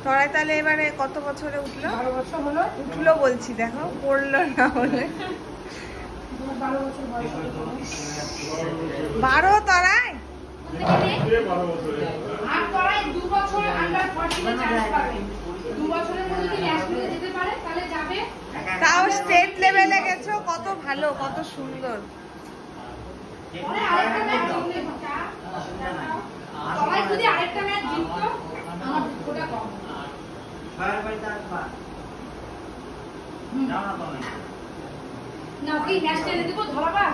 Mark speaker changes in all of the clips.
Speaker 1: তোরাই তাহলে এবারে কত বছরে উঠলো?
Speaker 2: 12 বছর হলো।
Speaker 1: উঠলো বলছি, দেখো পড়লো না বলে।
Speaker 2: 12 বছর বয়স।
Speaker 1: 12 তোরাই?
Speaker 2: আর তোরাই 2 বছর আন্ডার 14 এ চান্স পাবে। 2 বছরের মধ্যে যদি ন্যাশনালে যেতে পারে তাহলে যাবে।
Speaker 1: তাও স্টেট লেভেলে গেছো, কত ভালো, কত সুন্দর।
Speaker 2: পরে আরেকটা ম্যাচ জিতলে তোরাই যদি আরেকটা ম্যাচ জিততো আমার ওটা কম। না কি ন্যাশনালে দেব ধরাবা?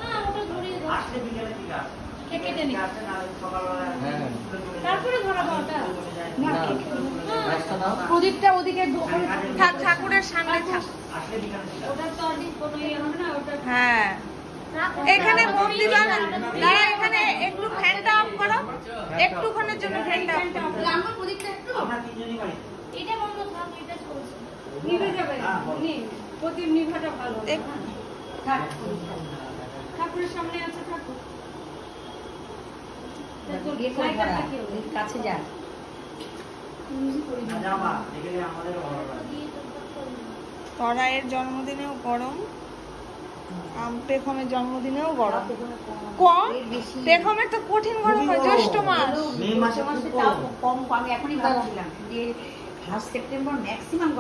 Speaker 2: না ওটা ধরিয়ে দাও। আসলে বিকেলে ঠিক আছে। কেটে নি। তারপরে ধরাবা ওটা। না প্রদীপটা ওদিকে
Speaker 1: থাক, ঠাকুরের সামনে থাক।
Speaker 2: ওটা তো অনেক কোনো ইয়ে হবে না ওটা।
Speaker 1: হ্যাঁ এখানে মোম দিবা না, দাঁড়া এখানে একটু ফ্যানটা অফ করো, একটুক্ষণের জন্য ফ্যানটা অফ করো।
Speaker 2: আমার প্রদীপটা একটু আমরা তিনজনই পারি। এটা বন্ধ থাক, এটা চলছে। নিভে যাবে। প্রদীপ নিভাটা ভালো। থাক ঠাকুরের সামনে আছে ঠাকুর। কাছে যা।
Speaker 1: তরাইয়ের জন্মদিনেও গরম, পেখমের জন্মদিনেও গরম। কম পেখমের তো কঠিন গরম হয় জ্যৈষ্ঠ মাস।
Speaker 2: মে মাসে কম। আমি এখনই ভাবছিলাম যে 1 সেপ্টেম্বর ম্যাক্সিমাম